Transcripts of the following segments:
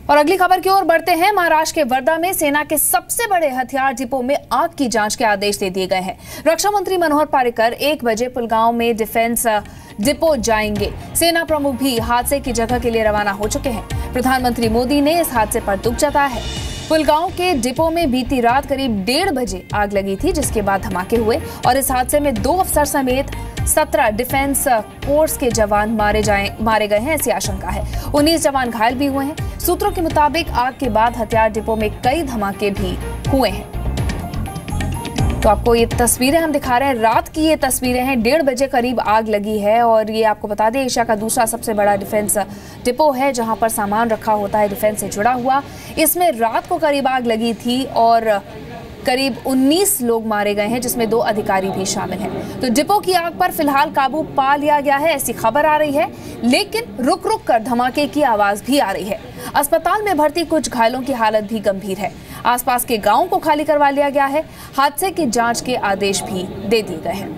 और अगली खबर की ओर बढ़ते हैं। महाराष्ट्र के वर्धा में सेना के सबसे बड़े हथियार डिपो में आग की जांच के आदेश दे दिए गए हैं। रक्षा मंत्री मनोहर पर्रिकर 1 बजे पुलगांव में डिफेंस डिपो जाएंगे। सेना प्रमुख भी हादसे की जगह के लिए रवाना हो चुके हैं। प्रधानमंत्री मोदी ने इस हादसे पर दुख जताया है। पुलगांव के डिपो में बीती रात करीब 1:30 बजे आग लगी थी, जिसके बाद धमाके हुए और इस हादसे में 2 अफसर समेत 17 डिफेंस फोर्स के जवान मारे गए हैं, ऐसी आशंका है। 19 जवान घायल भी हुए हैं। सूत्रों के मुताबिक आग के बाद हथियार डिपो में कई धमाके भी हुए हैं। तो आपको ये तस्वीरें हम दिखा रहे हैं, रात की ये तस्वीरें हैं। 1:30 बजे करीब आग लगी है और ये आपको बता दें एशिया का दूसरा सबसे बड़ा डिफेंस डिपो है, जहां पर सामान रखा होता है डिफेंस से जुड़ा हुआ। इसमें रात को करीब आग लगी थी और करीब 19 लोग मारे गए हैं, जिसमें 2 अधिकारी भी शामिल हैं। तो डिपो की आग पर फिलहाल काबू पा लिया गया है, ऐसी खबर आ रही है, लेकिन रुक रुक कर धमाके की आवाज भी आ रही है। अस्पताल में भर्ती कुछ घायलों की हालत भी गंभीर है। आसपास के गांवों को खाली करवा लिया गया है। हादसे की जांच के आदेश भी दे दिए गए हैं।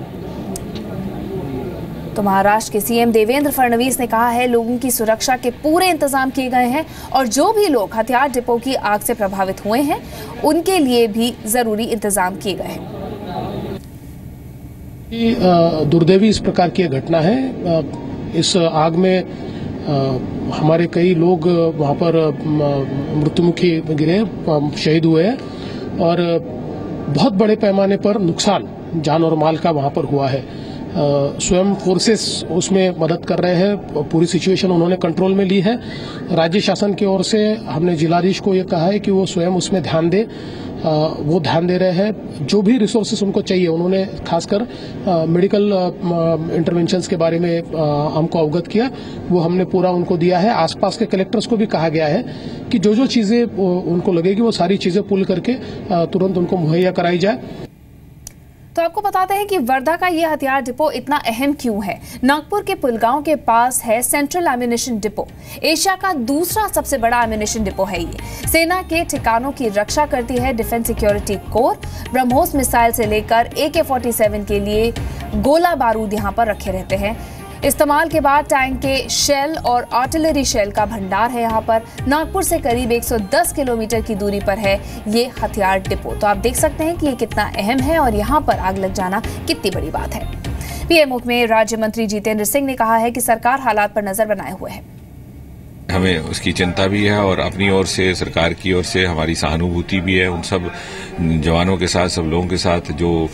तो महाराष्ट्र के सीएम देवेंद्र फडणवीस ने कहा है लोगों की सुरक्षा के पूरे इंतजाम किए गए हैं और जो भी लोग हथियार डिपो की आग से प्रभावित हुए हैं उनके लिए भी जरूरी इंतजाम किए गए हैं। दुर्दैवी इस प्रकार की घटना है। इस आग में हमारे कई लोग वहां पर मृत्युमुखी गिरे, शहीद हुए हैं और बहुत बड़े पैमाने पर नुकसान जान और माल का वहां पर हुआ है। स्वयं फोर्सेस उसमें मदद कर रहे हैं। पूरी सिचुएशन उन्होंने कंट्रोल में ली है। राज्य शासन की ओर से हमने जिलाधीश को ये कहा है कि वो स्वयं उसमें ध्यान दे। वो ध्यान दे रहे हैं। जो भी रिसोर्सेस उनको चाहिए, उन्होंने खासकर मेडिकल इंटरवेंशंस के बारे में हमको अवगत किया, वो हमने पूरा उनको दिया है। आसपास के कलेक्टर्स को भी कहा गया है कि जो जो चीजें उनको लगेगी वो सारी चीजें पुल करके तुरंत उनको मुहैया कराई जाए। तो आपको बताते हैं कि वर्धा का ये हथियार डिपो इतना अहम क्यों है। नागपुर के पुलगांव के पास है सेंट्रल एम्यूनिशन डिपो। एशिया का दूसरा सबसे बड़ा एम्यूनिशन डिपो है ये। सेना के ठिकानों की रक्षा करती है defence security core. BrahMos missile से लेकर AK-47 के लिए गोला बारूद यहाँ पर रखे रहते हैं। इस्तेमाल के बाद टैंक के शेल और आर्टिलरी शेल का भंडार है यहाँ पर। नागपुर से करीब 110 किलोमीटर की दूरी पर है ये हथियार डिपो। तो आप देख सकते हैं कि ये कितना अहम है और यहाँ पर आग लग जाना कितनी बड़ी बात है। पीएम में राज्य मंत्री जितेंद्र सिंह ने कहा है कि सरकार हालात पर नजर बनाए हुए है। हमें उसकी चिंता भी है और अपनी ओर से, सरकार की ओर से हमारी सहानुभूति भी है उन सब जवानों के साथ, सब लोगों के साथ जो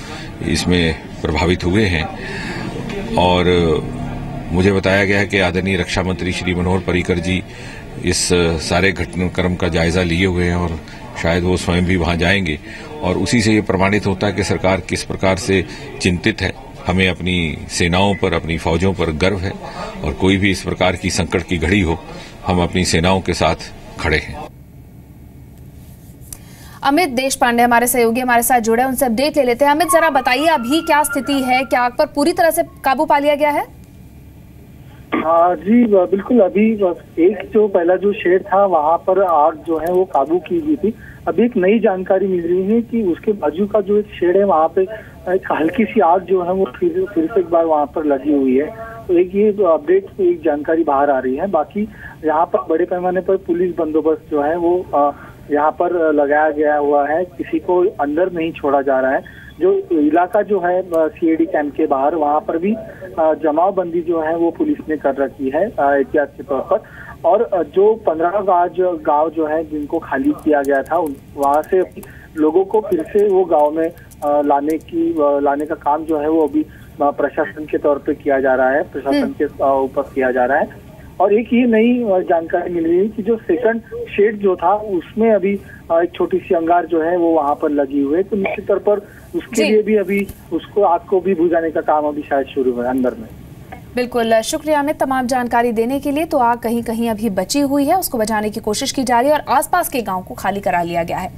इसमें प्रभावित हुए हैं। और मुझे बताया गया है कि आदरणीय रक्षा मंत्री श्री मनोहर पर्रिकर जी इस सारे घटनाक्रम का जायजा लिए हुए हैं और शायद वो स्वयं भी वहां जाएंगे और उसी से ये प्रमाणित होता है कि सरकार किस प्रकार से चिंतित है। हमें अपनी सेनाओं पर, अपनी फौजों पर गर्व है और कोई भी इस प्रकार की संकट की घड़ी हो, हम अपनी सेनाओं के साथ खड़े हैं। अमित देशपांडे हमारे सहयोगी हमारे साथ जुड़े, उनसे अपडेट ले लेते हैं। अमित, जरा बताइए अभी क्या स्थिति है, क्या आग पर पूरी तरह से काबू पा लिया गया है? जी बिल्कुल। अभी एक जो पहला जो शेड था वहां पर आग जो है वो काबू की गई थी। अभी एक नई जानकारी मिल रही है कि उसके बाजू का जो एक शेड है वहां पे एक हल्की सी आग जो है वो फिर से एक बार वहां पर लगी हुई है। तो एक ये अपडेट एक जानकारी बाहर आ रही है। बाकी यहाँ पर बड़े पैमाने पर पुलिस बंदोबस्त जो है वो यहाँ पर लगाया गया हुआ है। किसी को अंदर नहीं छोड़ा जा रहा है। जो इलाका जो है CID कैंप के बाहर, वहां पर भी जमावबंदी जो है वो पुलिस ने कर रखी है एहतियात के तौर पर। और जो 15 गांव जो है जिनको खाली किया गया था, वहां से लोगों को फिर से वो गांव में लाने का काम जो है वो अभी प्रशासन के तौर पे किया जा रहा है, प्रशासन के ऊपर किया जा रहा है। और एक ये नई जानकारी मिल रही है कि जो सेकंड शेड जो था उसमें अभी एक छोटी सी अंगार जो है वो वहां पर लगी हुई है। तो निश्चित तौर पर उसके लिए भी अभी उसको आग को भी बुझाने का काम अभी शायद शुरू है अंदर में। बिल्कुल, शुक्रिया अमित तमाम जानकारी देने के लिए। तो आग कहीं कहीं अभी बची हुई है, उसको बुझाने की कोशिश की जा रही है और आसपास के गांव को खाली करा लिया गया है।